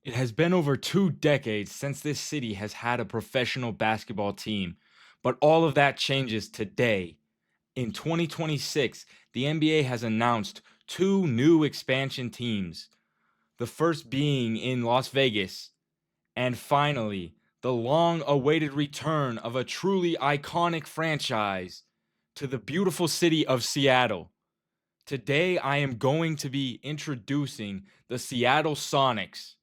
It has been over 2 decades since this city has had a professional basketball team, but all of that changes today. In 2026, the NBA has announced two new expansion teams, the first being in Las Vegas, and finally, the long awaited return of a truly iconic franchise to the beautiful city of Seattle. Today, I am going to be introducing the Seattle Sonics.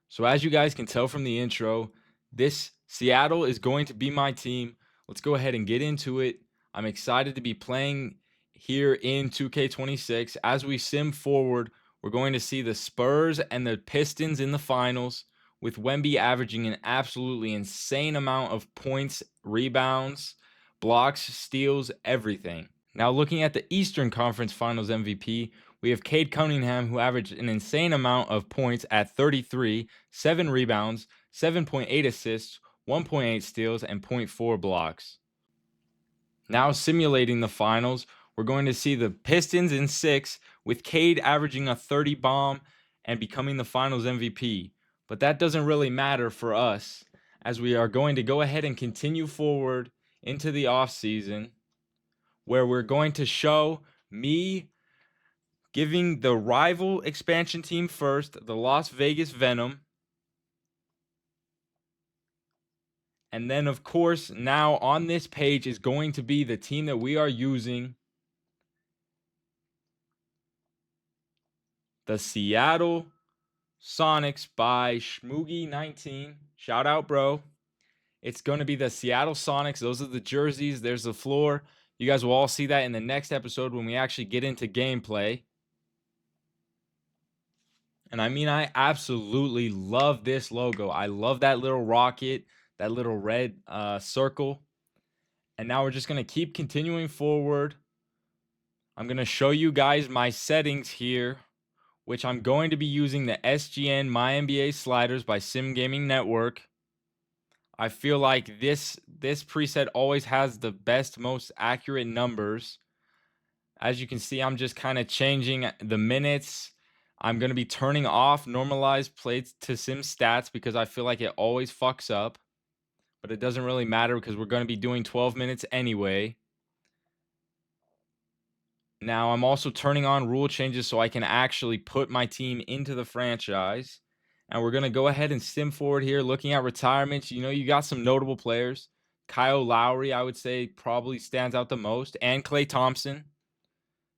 So, as you guys can tell from the intro, this Seattle is going to be my team. Let's go ahead and get into it. I'm excited to be playing here in 2K26. As we sim forward, we're going to see the Spurs and the Pistons in the finals, with Wemby averaging an absolutely insane amount of points, rebounds, blocks, steals, everything. Now, looking at the Eastern Conference Finals MVP, we have Cade Cunningham, who averaged an insane amount of points at 33, 7 rebounds, 7.8 assists, 1.8 steals, and zero point 0.4 blocks. Now, simulating the finals, we're going to see the Pistons in 6, with Cade averaging a 30 bomb and becoming the finals MVP. But that doesn't really matter for us, as we are going to go ahead and continue forward into the offseason, where we're going to show me giving the rival expansion team first, the Las Vegas Venom. And then, of course, now on this page is going to be the team that we are using, the Seattle Sonics by Schmoogie19. Shout out, bro. It's going to be the Seattle Sonics. Those are the jerseys. There's the floor. You guys will all see that in the next episode when we actually get into gameplay. And I mean, I absolutely love this logo. I love that little rocket, that little red circle. And now we're just going to keep continuing forward. I'm going to show you guys my settings here, which I'm going to be using the SGN MyNBA sliders by Sim Gaming Network. I feel like this preset always has the best, most accurate numbers. As you can see, I'm just kind of changing the minutes. I'm going to be turning off normalized plays to sim stats because I feel like it always fucks up. But it doesn't really matter because we're going to be doing 12 minutes anyway. Now, I'm also turning on rule changes so I can actually put my team into the franchise. And we're going to go ahead and sim forward here, looking at retirements. You know, you got some notable players. Kyle Lowry, I would say, probably stands out the most. And Klay Thompson,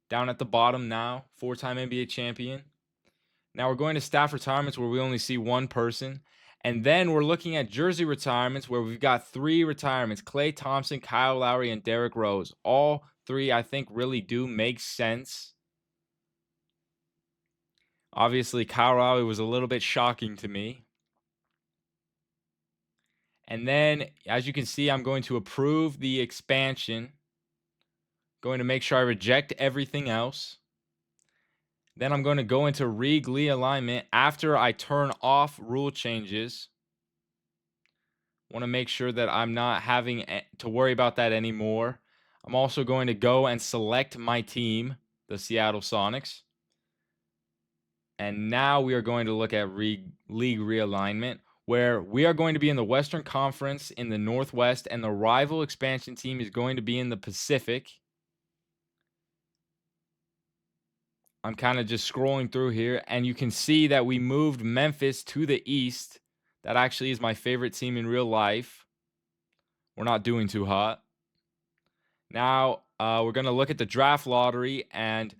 down at the bottom now, 4-time NBA champion. Now we're going to staff retirements where we only see one person. And then we're looking at jersey retirements where we've got 3 retirements: Klay Thompson, Kyle Lowry, and Derrick Rose. All 3, I think, really do make sense. Obviously, Kyle Lowry was a little bit shocking to me. And then, as you can see, I'm going to approve the expansion. Going to make sure I reject everything else. Then I'm going to go into League realignment after I turn off rule changes. Want to make sure that I'm not having to worry about that anymore. I'm also going to go and select my team, the Seattle Sonics. And now we are going to look at league realignment, where we are going to be in the Western Conference in the Northwest, and the rival expansion team is going to be in the Pacific. I'm kind of just scrolling through here, and you can see that we moved Memphis to the East. That actually is my favorite team in real life. We're not doing too hot. Now, we're going to look at the draft lottery, and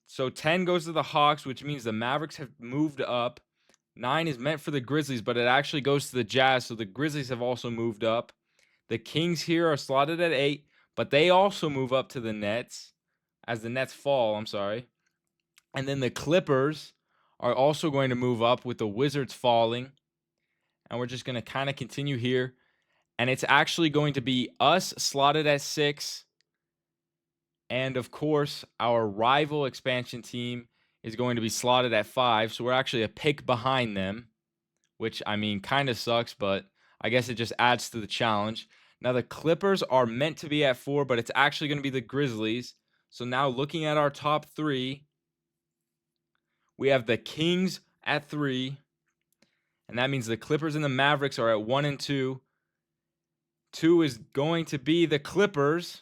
so 10 goes to the Hawks, which means the Mavericks have moved up. 9 is meant for the Grizzlies, but it actually goes to the Jazz, so the Grizzlies have also moved up. The Kings here are slotted at 8, but they also move up to the Nets, as the Nets fall, I'm sorry. And then the Clippers are also going to move up with the Wizards falling. And we're just going to kind of continue here. And it's actually going to be us slotted at 6. And of course, our rival expansion team is going to be slotted at 5. So we're actually a pick behind them, which, I mean, kind of sucks, but I guess it just adds to the challenge. Now, the Clippers are meant to be at 4, but it's actually going to be the Grizzlies. So now looking at our top 3, we have the Kings at 3. And that means the Clippers and the Mavericks are at 1 and 2. 2 is going to be the Clippers.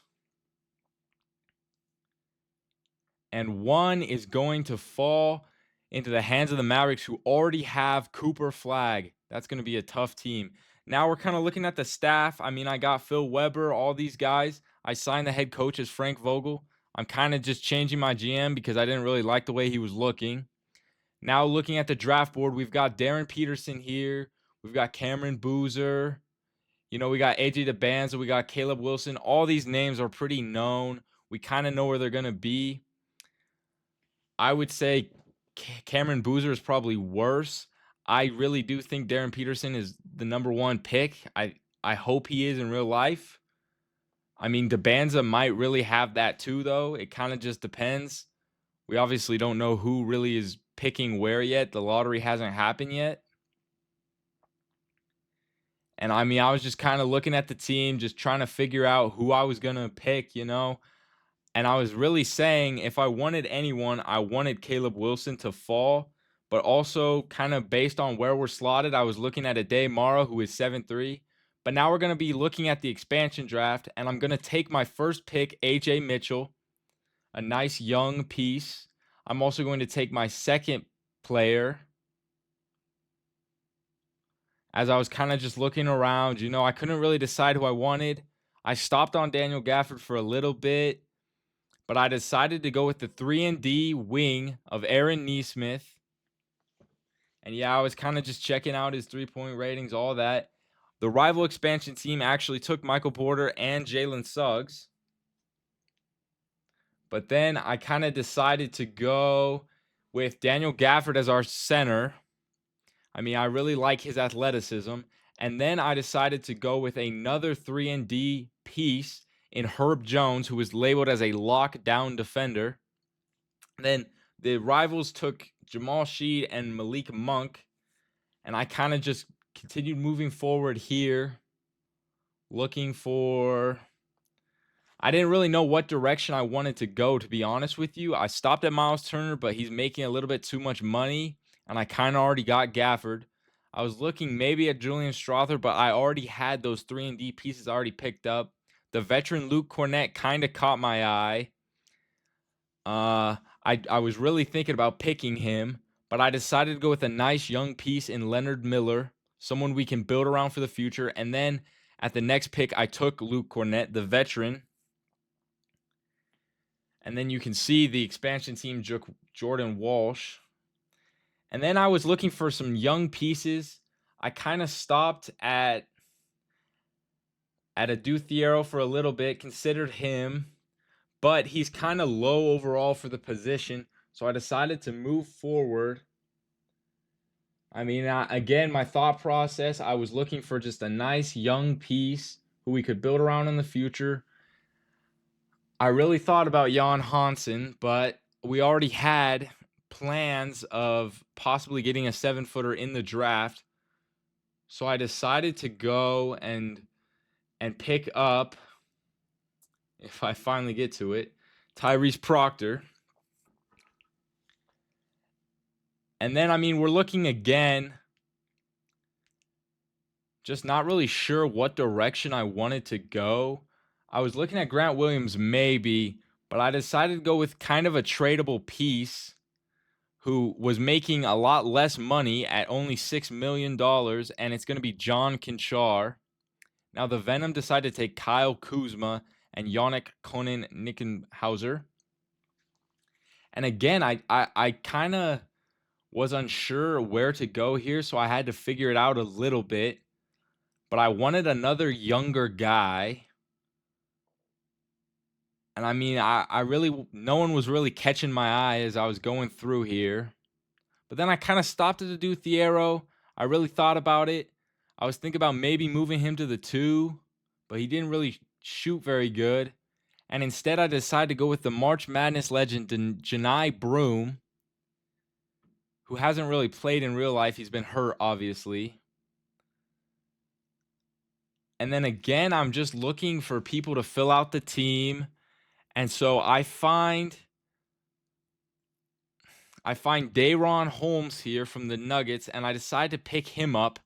And 1 is going to fall into the hands of the Mavericks, who already have Cooper Flag. That's going to be a tough team. Now we're kind of looking at the staff. I mean, I got Phil Weber, all these guys. I signed the head coach as Frank Vogel. I'm kind of just changing my GM because I didn't really like the way he was looking. Now looking at the draft board, we've got Darren Peterson here. We've got Cameron Boozer. We got AJ DeBanza. We got Caleb Wilson. All these names are pretty known. We kind of know where they're going to be. I would say Cameron Boozer is probably worse. I really do think Darren Peterson is the number 1 pick. I hope he is in real life. I mean, DeBanza might really have that too, though. It kind of just depends. We obviously don't know who really is picking where yet. The lottery hasn't happened yet. And I mean, I was just kind of looking at the team, just trying to figure out who I was going to pick, And I was really saying if I wanted anyone, I wanted Caleb Wilson to fall. But also kind of based on where we're slotted, I was looking at Ade Mara, who is 7'3". But now we're going to be looking at the expansion draft. And I'm going to take my first pick, AJ Mitchell, a nice young piece. I'm also going to take my second player. As I was kind of just looking around, I couldn't really decide who I wanted. I stopped on Daniel Gafford for a little bit, but I decided to go with the 3-and-D wing of Aaron Nesmith. And yeah, I was kind of just checking out his three-point ratings, all that. The rival expansion team actually took Michael Porter and Jalen Suggs. But then I kind of decided to go with Daniel Gafford as our center. I mean, I really like his athleticism. And then I decided to go with another 3-and-D piece in Herb Jones, who was labeled as a lockdown defender. Then the rivals took Jamal Sheed and Malik Monk. And I kind of just continued moving forward here, looking for... I didn't really know what direction I wanted to go, to be honest with you. I stopped at Miles Turner, but he's making a little bit too much money. And I kind of already got Gafford. I was looking maybe at Julian Strother, but I already had those 3-and-D pieces already picked up. The veteran Luke Cornett kind of caught my eye. I was really thinking about picking him, but I decided to go with a nice young piece in Leonard Miller, someone we can build around for the future. And then at the next pick, I took Luke Cornett, the veteran. And then you can see the expansion team, Jordan Walsh. And then I was looking for some young pieces. I kind of stopped at Adu Thiero for a little bit, considered him, but he's kind of low overall for the position. So I decided to move forward. I mean, again, my thought process, I was looking for just a nice young piece who we could build around in the future. I really thought about Jan Hansen, but we already had plans of possibly getting a 7-footer in the draft. So I decided to go and pick up, if I finally get to it, Tyrese Proctor. And then, I mean, we're looking again, just not really sure what direction I wanted to go. I was looking at Grant Williams maybe, but I decided to go with kind of a tradable piece who was making a lot less money at only $6 million, and it's going to be John Kinchar. Now, the Venom decided to take Kyle Kuzma and Yannick Konen-Nickenhauser. And again, I kind of was unsure where to go here, so I had to figure it out a little bit. But I wanted another younger guy. And I mean, I really, no one was really catching my eye as I was going through here. But then I kind of stopped at Adu Thiero. I really thought about it. I was thinking about maybe moving him to the 2, but he didn't really shoot very good. And instead, I decided to go with the March Madness legend, Janai Broom, who hasn't really played in real life. He's been hurt, obviously. And then again, I'm just looking for people to fill out the team. And so I find I find Dayron Holmes here from the Nuggets, and I decide to pick him up.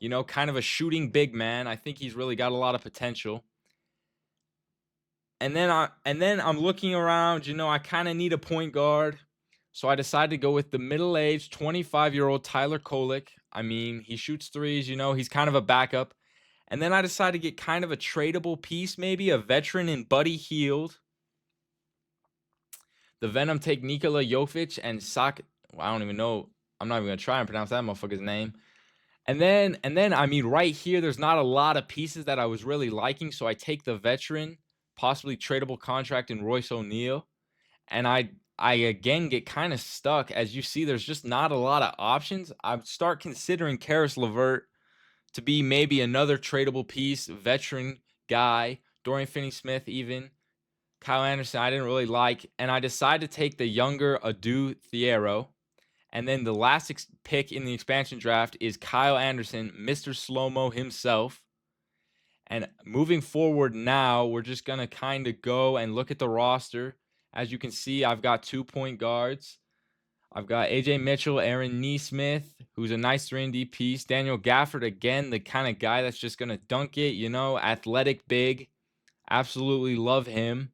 You know, kind of a shooting big man. I think he's really got a lot of potential. And then I'm looking around, you know, I kind of need a point guard. So I decided to go with the middle-aged 25-year-old Tyler Kolek. I mean, he shoots threes, you know, he's kind of a backup. And then I decided to get kind of a tradable piece, maybe a veteran in Buddy Hield. The Venom take Nikola Jovic and well, I don't even know. I'm not even gonna try and pronounce that motherfucker's name. And then I mean, right here, there's not a lot of pieces that I was really liking. So I take the veteran, possibly tradable contract in Royce O'Neal. And I again get kind of stuck. As you see, there's just not a lot of options. I start considering Karis LeVert to be maybe another tradable piece, veteran guy, Dorian Finney-Smith even. Kyle Anderson, I didn't really like. And I decided to take the younger Adu Thiero. And then the last pick in the expansion draft is Kyle Anderson, Mr. Slow-Mo himself. And moving forward now, we're just going to kind of go and look at the roster. As you can see, I've got 2 point guards. I've got AJ Mitchell, Aaron Nesmith, who's a nice 3-and-D piece. Daniel Gafford, again, the kind of guy that's just going to dunk it, you know, athletic, big. Absolutely love him.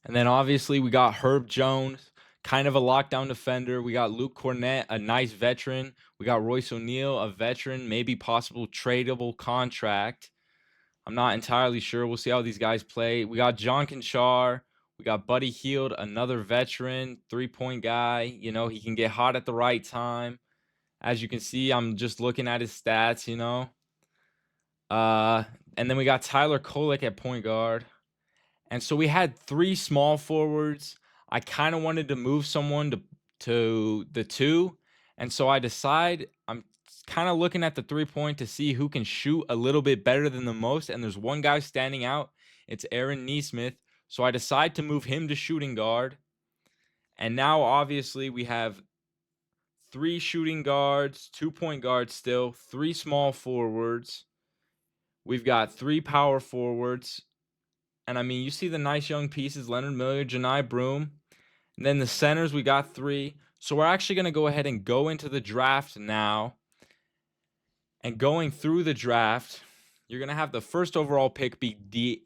And then obviously we got Herb Jones, kind of a lockdown defender. We got Luke Cornett, a nice veteran. We got Royce O'Neal, a veteran, maybe possible tradable contract. I'm not entirely sure. We'll see how these guys play. We got John Conchar. We got Buddy Hield, another veteran, 3-point guy. You know, he can get hot at the right time. As you can see, I'm just looking at his stats, you know. And then we got Tyler Kolek at point guard. And so we had 3 small forwards. I kind of wanted to move someone to the 2. And so I decide I'm kind of looking at the 3-point to see who can shoot a little bit better than the most. And there's one guy standing out. It's Aaron Nesmith. So I decide to move him to shooting guard. And now obviously we have 3 shooting guards, 2-point guards still, 3 small forwards. We've got 3 power forwards. And I mean, you see the nice young pieces, Leonard Miller, Janai Broom. And then the centers, we got 3. So we're actually going to go ahead and go into the draft now. And going through the draft, you're going to have the first overall pick be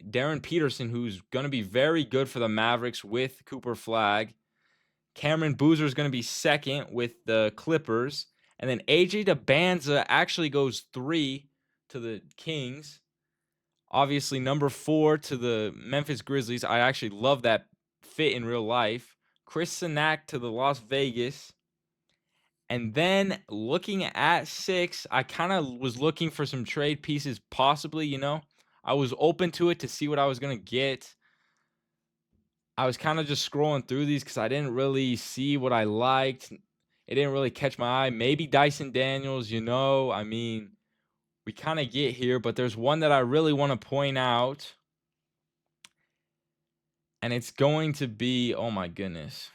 Darren Peterson, who's going to be very good for the Mavericks with Cooper Flagg. Cameron Boozer is going to be second with the Clippers. And then AJ DeBanza actually goes 3 to the Kings. Obviously, number 4 to the Memphis Grizzlies. I actually love that fit in real life. Chris Sinak to the Las Vegas. And then looking at 6, I kind of was looking for some trade pieces possibly, you know. I was open to it to see what I was going to get. I was kind of just scrolling through these because I didn't really see what I liked. It didn't really catch my eye. Maybe Dyson Daniels, you know. I mean, we kind of get here, but there's one that I really want to point out. And it's going to be, oh my goodness.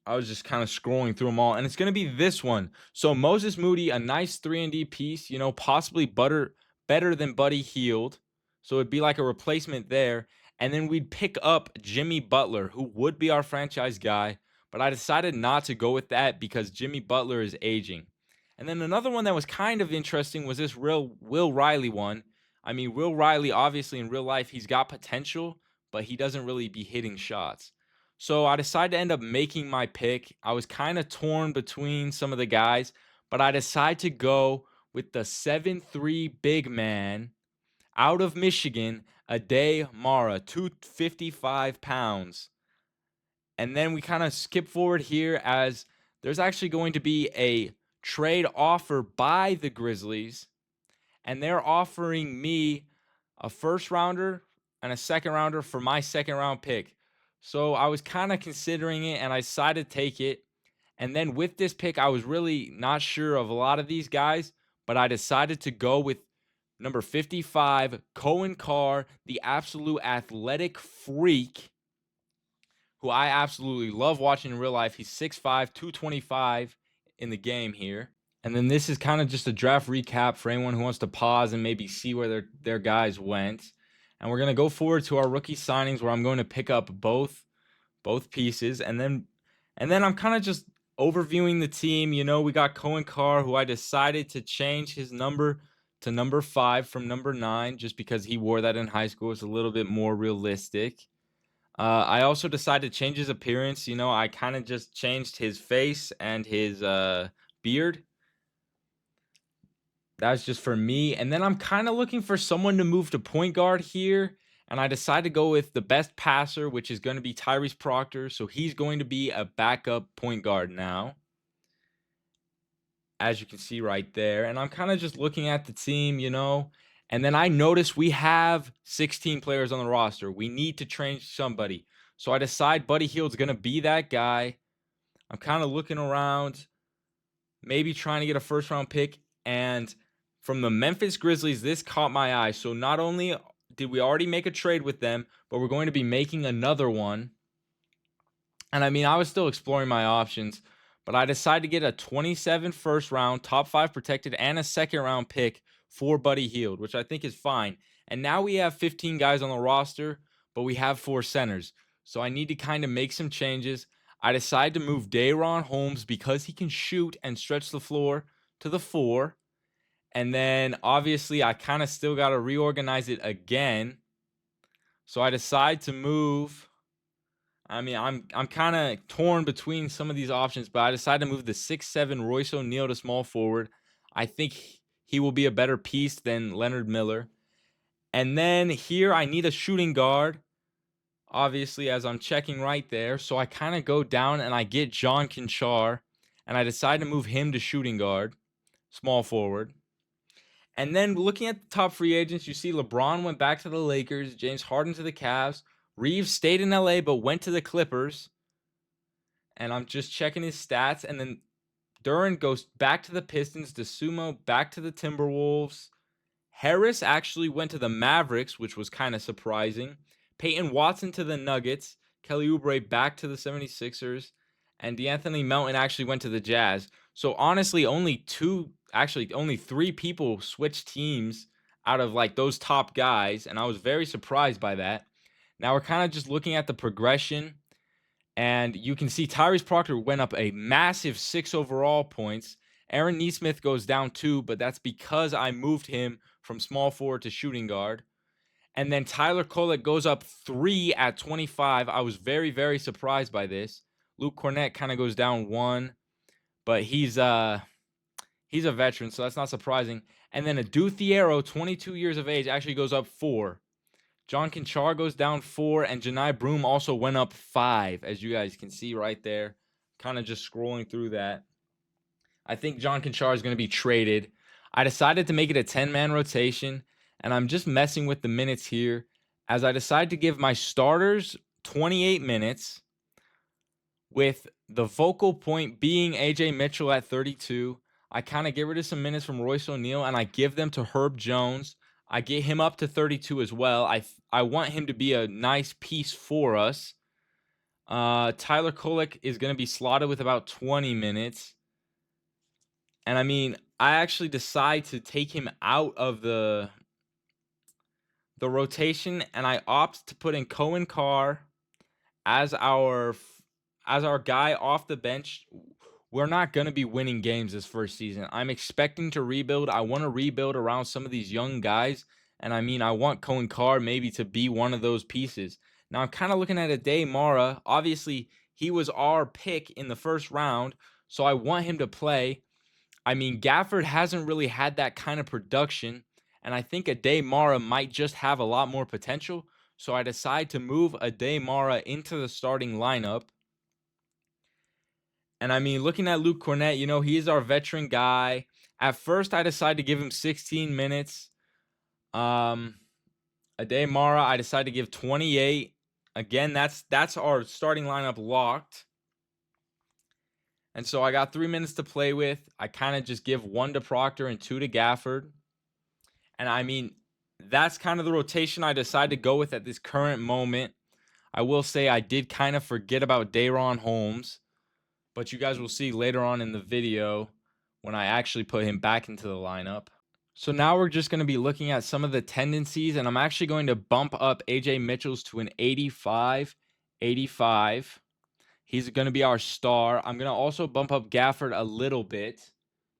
I was just kind of scrolling through them all. And it's going to be this one. So Moses Moody, a nice 3-and-D piece, you know, possibly better than Buddy Hield. So it'd be like a replacement there. And then we'd pick up Jimmy Butler, who would be our franchise guy. But I decided not to go with that because Jimmy Butler is aging. And then another one that was kind of interesting was this Will Riley one. I mean, Will Riley, obviously in real life, he's got potential, but he doesn't really be hitting shots. So I decided to end up making my pick. I was kind of torn between some of the guys, but I decided to go with the 7'3" big man out of Michigan, Ade Mara, 255 pounds. And then we kind of skip forward here as there's actually going to be a trade offer by the Grizzlies, and they're offering me a first rounder and a second rounder for my second round pick. So I was kind of considering it and I decided to take it. And then with this pick, I was really not sure of a lot of these guys, but I decided to go with number 55, Cohen Carr, the absolute athletic freak, who I absolutely love watching in real life. He's 6'5", 225 in the game here. And then this is kind of just a draft recap for anyone who wants to pause and maybe see where their guys went. And we're going to go forward to our rookie signings where I'm going to pick up both pieces. And And then I'm kind of just overviewing the team. We got Cohen Carr, who I decided to change his number to number 5 from number 9, just because he wore that in high school. It's a little bit more realistic. I also decided to change his appearance. I kind of just changed his face and his beard. That's just for me. And then I'm kind of looking for someone to move to point guard here. And I decided to go with the best passer, which is going to be Tyrese Proctor. So he's going to be a backup point guard now, as you can see right there. And I'm kind of just looking at the team, and then I notice we have 16 players on the roster. We need to change somebody. So I decide Buddy Hield's going to be that guy. I'm kind of looking around, maybe trying to get a first round pick. And from the Memphis Grizzlies, this caught my eye. So not only did we already make a trade with them, but we're going to be making another one. And I was still exploring my options, but I decided to get a 27 first round, top 5 protected, and a second round pick for Buddy Hield, which I think is fine. And now we have 15 guys on the roster, but we have 4 centers. So I need to kind of make some changes. I decided to move Day'Ron Holmes because he can shoot and stretch the floor to the 4. And then obviously I kind of still got to reorganize it again. So I decide to move. I'm kind of torn between some of these options, but I decided to move the 6'7" Royce O'Neal to small forward. I think he will be a better piece than Leonard Miller. And then here I need a shooting guard, obviously, as I'm checking right there. So I kind of go down and I get John Conchar, and I decide to move him to shooting guard, small forward. And then looking at the top free agents, you see LeBron went back to the Lakers, James Harden to the Cavs, Reeves stayed in LA but went to the Clippers. And I'm just checking his stats. And then Duran goes back to the Pistons, DeSumo back to the Timberwolves. Harris actually went to the Mavericks, which was kind of surprising. Peyton Watson to the Nuggets. Kelly Oubre back to the 76ers. And DeAnthony Melton actually went to the Jazz. So honestly, only 3 people switched teams out of like those top guys. And I was very surprised by that. Now we're kind of just looking at the progression. And you can see Tyrese Proctor went up a massive 6 overall points. Aaron Nesmith goes down 2, but that's because I moved him from small forward to shooting guard. And then Tyler Kolek goes up 3 at 25. I was very, very surprised by this. Luke Cornett kind of goes down 1, but he's a veteran, so that's not surprising. And then Adu Thiero, 22 years of age, actually goes up 4. John Conchar goes down 4, and Janai Broom also went up 5, as you guys can see right there. Kind of just scrolling through that. I think John Conchar is going to be traded. I decided to make it a 10-man rotation, and I'm just messing with the minutes here, as I decide to give my starters 28 minutes, with the focal point being AJ Mitchell at 32. I kind of get rid of some minutes from Royce O'Neal, and I give them to Herb Jones. I get him up to 32 as well. I want him to be a nice piece for us. Tyler Kolek is going to be slotted with about 20 minutes. And I actually decide to take him out of the rotation, and I opt to put in Cohen Carr as our guy off the bench. We're not going to be winning games this first season. I'm expecting to rebuild. I want to rebuild around some of these young guys. And I want Cohen Carr maybe to be one of those pieces. Now, I'm kind of looking at Ade Mara. Obviously, he was our pick in the first round, so I want him to play. Gafford hasn't really had that kind of production, and I think Ade Mara might just have a lot more potential. So I decide to move Ade Mara into the starting lineup. And looking at Luke Cornett, he is our veteran guy. At first, I decided to give him 16 minutes. Ade Mara, I decided to give 28. Again, that's our starting lineup locked. And so I got 3 minutes to play with. I kind of just give 1 to Proctor and 2 to Gafford. And that's kind of the rotation I decided to go with at this current moment. I will say I did kind of forget about Day'Ron Holmes, but you guys will see later on in the video when I actually put him back into the lineup. So now we're just going to be looking at some of the tendencies, and I'm actually going to bump up AJ Mitchell's to an 85. He's going to be our star. I'm going to also bump up Gafford a little bit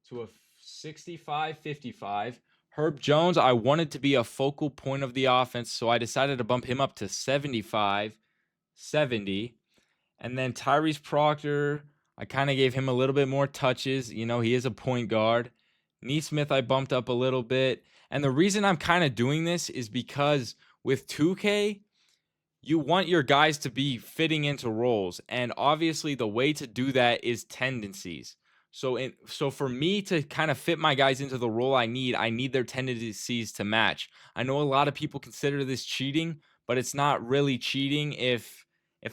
to a 65-55. Herb Jones, I wanted to be a focal point of the offense, so I decided to bump him up to 75-70. And then Tyrese Proctor, I kind of gave him a little bit more touches. You know, he is a point guard. Neesmith, I bumped up a little bit. And the reason I'm kind of doing this is because with 2K, you want your guys to be fitting into roles. And obviously, the way to do that is tendencies. So for me to kind of fit my guys into the role I need their tendencies to match. I know a lot of people consider this cheating, but it's not really cheating if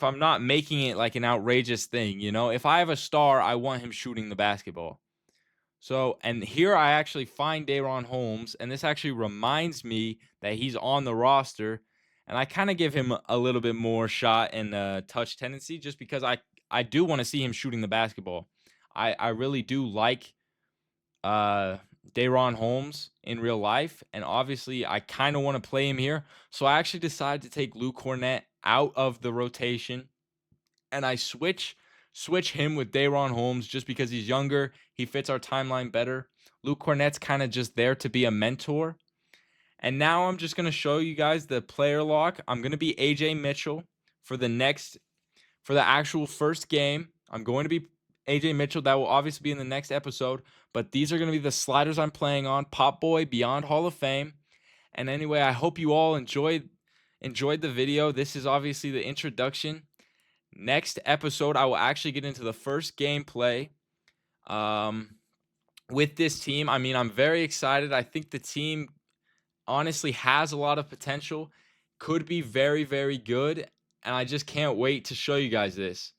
I'm not making it like an outrageous thing, you know? If I have a star, I want him shooting the basketball. So, and here I actually find Daron Holmes, and this actually reminds me that he's on the roster, and I kind of give him a little bit more shot and touch tendency just because I do want to see him shooting the basketball. I really do like Daron Holmes in real life, and obviously I kind of want to play him here. So I actually decided to take Luke Cornett out of the rotation, and I switch him with Daron Holmes just because he's younger. He fits our timeline better. Luke Cornett's kind of just there to be a mentor. And now I'm just going to show you guys the player lock. I'm going to be AJ Mitchell for the actual first game. I'm going to be AJ Mitchell. That will obviously be in the next episode. But these are going to be the sliders I'm playing on. Pop Boy, Beyond Hall of Fame. And anyway, I hope you all enjoyed the video. This is obviously the introduction. Next episode, I will actually get into the first gameplay with this team. I mean, I'm very excited. I think the team honestly has a lot of potential, could be very, very good, and I just can't wait to show you guys this.